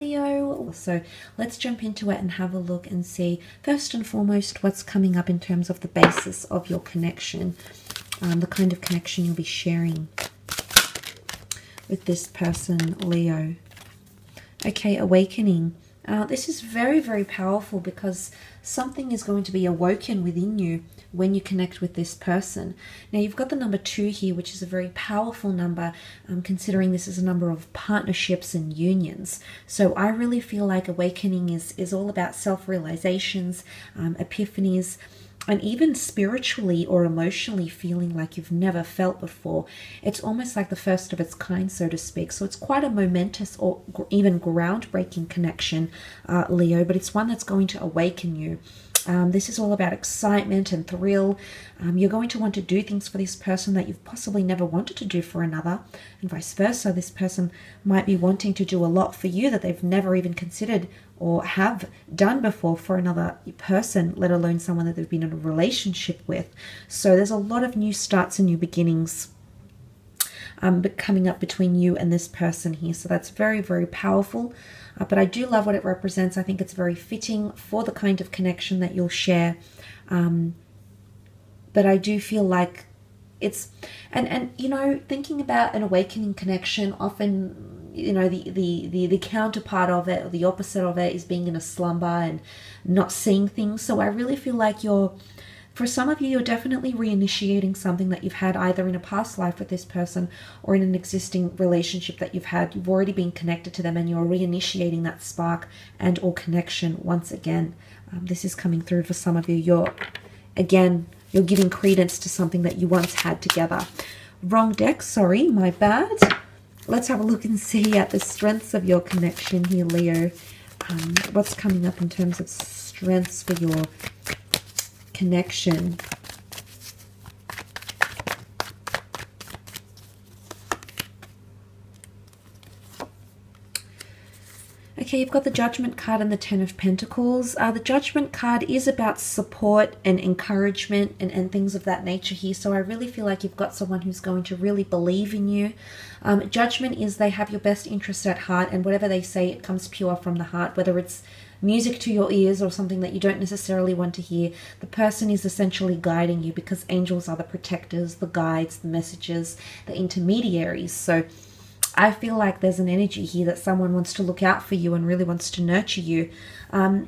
Leo. So let's jump into it and have a look and see, first and foremost, what's coming up in terms of the basis of your connection, the kind of connection you'll be sharing with this person, Leo. Okay, awakening. This is very, very powerful because something is going to be awoken within you when you connect with this person. Now, you've got the number 2 here, which is a very powerful number, considering this is a number of partnerships and unions. So I really feel like awakening is all about self-realizations, epiphanies, and even spiritually or emotionally feeling like you've never felt before. It's almost like the first of its kind, so to speak. So it's quite a momentous or even groundbreaking connection, Leo, but it's one that's going to awaken you. This is all about excitement and thrill. You're going to want to do things for this person that you've possibly never wanted to do for another, and vice versa. This person might be wanting to do a lot for you that they've never even considered or have done before for another person, let alone someone that they've been in a relationship with. So there's a lot of new starts and new beginnings coming up between you and this person here. So that's very, very powerful. But I do love what it represents. I think it's very fitting for the kind of connection that you'll share. But I do feel like it's, and you know, thinking about an awakening connection, often, you know, the counterpart of it, or the opposite of it, is being in a slumber and not seeing things. So I really feel like for some of you, you're definitely reinitiating something that you've had either in a past life with this person or in an existing relationship that you've had. You've already been connected to them and you're reinitiating that spark and or connection once again. This is coming through for some of you. You're giving credence to something that you once had together. Wrong deck, sorry, my bad. Let's have a look and see at the strengths of your connection here, Leo. What's coming up in terms of strengths for your connection. Okay, you've got the Judgment card and the 10 of Pentacles. The Judgment card is about support and encouragement and things of that nature here. So I really feel like you've got someone who's going to really believe in you. Judgment is they have your best interest at heart, and whatever they say, it comes pure from the heart, whether it's music to your ears or something that you don't necessarily want to hear. The person is essentially guiding you, because angels are the protectors, the guides, the messengers, the intermediaries. So I feel like there's an energy here that someone wants to look out for you and really wants to nurture you.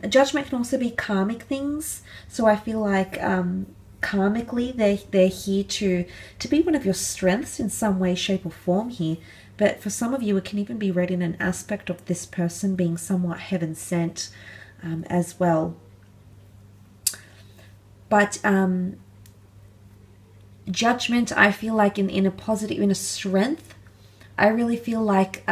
Judgment can also be karmic things. So I feel like karmically they're here to be one of your strengths in some way, shape or form here. But for some of you, it can even be read in an aspect of this person being somewhat heaven sent as well. But Judgment, I feel like in a positive, in a strength, I really feel like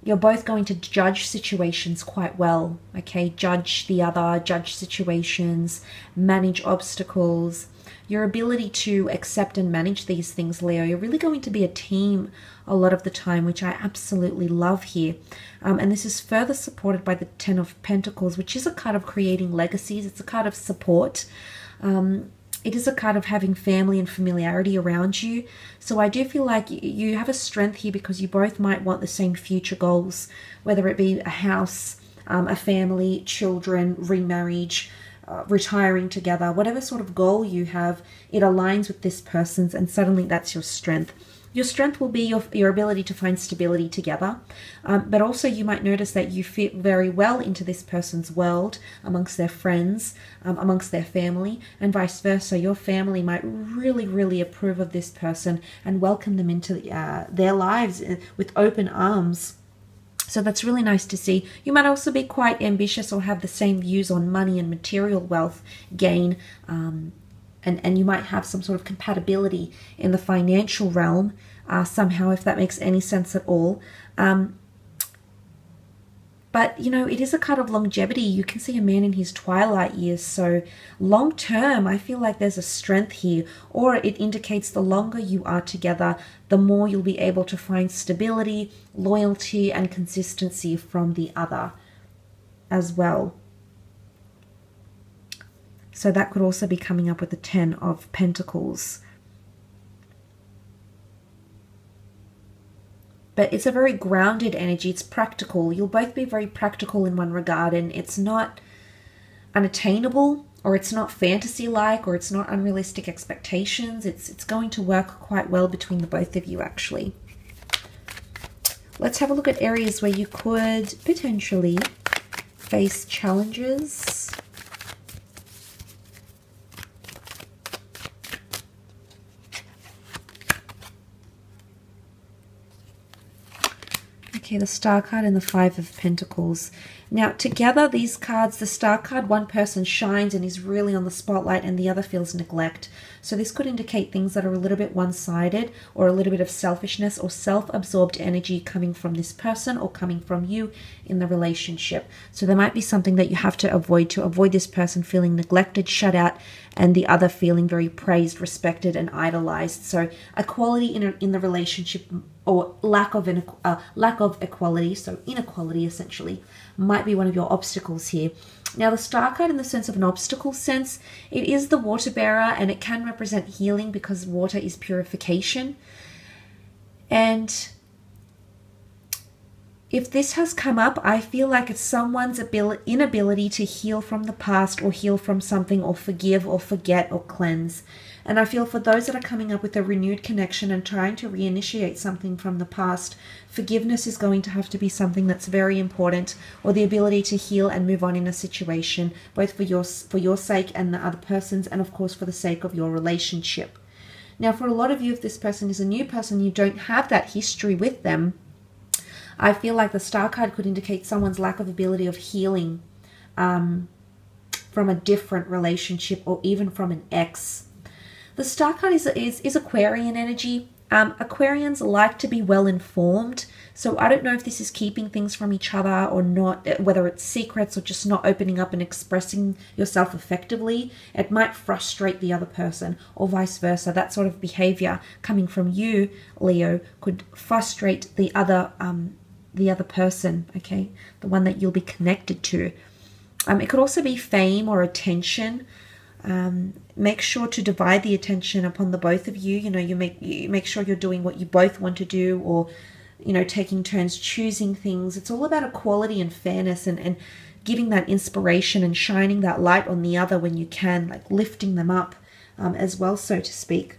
you're both going to judge situations quite well. Okay, judge the other, judge situations, manage obstacles. Your ability to accept and manage these things, Leo, you're really going to be a team a lot of the time, which I absolutely love here. And this is further supported by the 10 of Pentacles, which is a card of creating legacies. It's a card of support. It is a card of having family and familiarity around you. So I do feel like you have a strength here because you both might want the same future goals, whether it be a house, a family, children, remarriage, retiring together, whatever sort of goal you have, it aligns with this person's, and suddenly that's your strength. Your strength will be your ability to find stability together, but also you might notice that you fit very well into this person's world, amongst their friends, amongst their family, and vice versa. Your family might really, really approve of this person and welcome them into their lives with open arms. So that's really nice to see. You might also be quite ambitious or have the same views on money and material wealth gain, and you might have some sort of compatibility in the financial realm somehow, if that makes any sense at all. But, you know, it is a card of longevity. You can see a man in his twilight years. So long term, I feel like there's a strength here, or it indicates the longer you are together, the more you'll be able to find stability, loyalty, and consistency from the other as well. So that could also be coming up with the 10 of Pentacles. but it's a very grounded energy. It's practical. You'll both be very practical in one regard, and it's not unattainable, or it's not fantasy-like, or it's not unrealistic expectations. It's going to work quite well between the both of you, actually. Let's have a look at areas where you could potentially face challenges. Okay, the Star card and the Five of Pentacles. Now, together, these cards, the Star card, one person shines and is really on the spotlight and the other feels neglect. So this could indicate things that are a little bit one-sided, or a little bit of selfishness or self-absorbed energy coming from this person or coming from you in the relationship. So there might be something that you have to avoid this person feeling neglected, shut out, and the other feeling very praised, respected, and idolized. So equality in the relationship, or lack of equality, so inequality essentially, might be one of your obstacles here. Now, the Star card, in the sense of an obstacle sense, it is the water bearer, and it can represent healing because water is purification. And if this has come up, I feel like it's someone's inability to heal from the past, or heal from something, or forgive, or forget, or cleanse. And I feel for those that are coming up with a renewed connection and trying to reinitiate something from the past, forgiveness is going to have to be something that's very important, or the ability to heal and move on in a situation, both for your sake and the other person's, and of course for the sake of your relationship. Now, for a lot of you, if this person is a new person, you don't have that history with them, I feel like the Star card could indicate someone's lack of ability of healing from a different relationship, or even from an ex. The Star card is Aquarian energy. Aquarians like to be well informed, so I don't know if this is keeping things from each other or not, whether it's secrets or just not opening up and expressing yourself effectively. It might frustrate the other person, or vice versa. That sort of behavior coming from you, Leo, could frustrate the other person, okay, the one that you'll be connected to. It could also be fame or attention. Make sure to divide the attention upon the both of you. You know, you make sure you're doing what you both want to do, or, you know, taking turns choosing things. It's all about equality and fairness, and giving that inspiration and shining that light on the other when you can, like lifting them up as well, so to speak.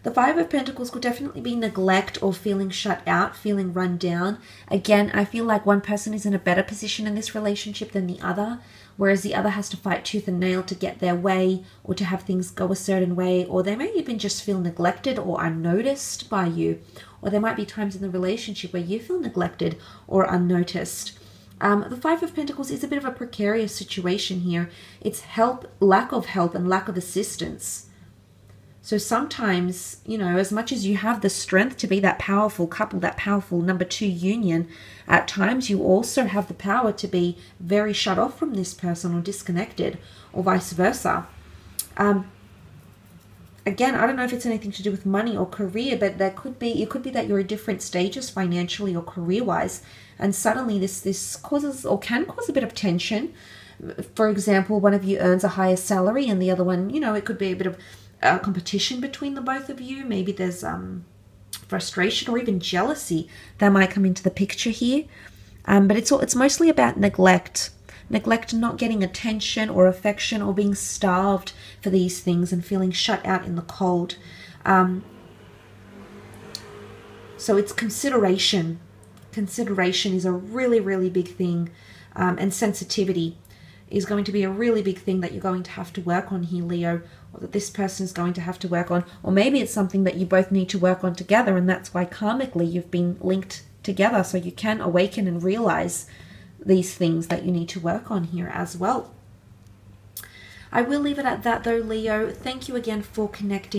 The Five of Pentacles could definitely be neglect, or feeling shut out, feeling run down. Again, I feel like one person is in a better position in this relationship than the other, whereas the other has to fight tooth and nail to get their way, or to have things go a certain way, or they may even just feel neglected or unnoticed by you. Or there might be times in the relationship where you feel neglected or unnoticed. The Five of Pentacles is a bit of a precarious situation here. It's lack of help and lack of assistance. So sometimes, you know, as much as you have the strength to be that powerful couple, that powerful number two union, at times you also have the power to be very shut off from this person, or disconnected, or vice versa. Again, I don't know if it's anything to do with money or career, but it could be that you're at different stages financially or career-wise, and suddenly this causes, or can cause, a bit of tension. For example, one of you earns a higher salary and the other one, you know, it could be a bit of competition between the both of you. Maybe there's frustration or even jealousy that might come into the picture here. But it's mostly about neglect. Neglect, not getting attention or affection, or being starved for these things and feeling shut out in the cold. So it's consideration. Consideration is a really, really big thing. And sensitivity is going to be a really big thing that you're going to have to work on here, Leo, or that this person is going to have to work on. Or maybe it's something that you both need to work on together, and that's why karmically you've been linked together, so you can awaken and realize these things that you need to work on here as well. I will leave it at that though, Leo. Thank you again for connecting.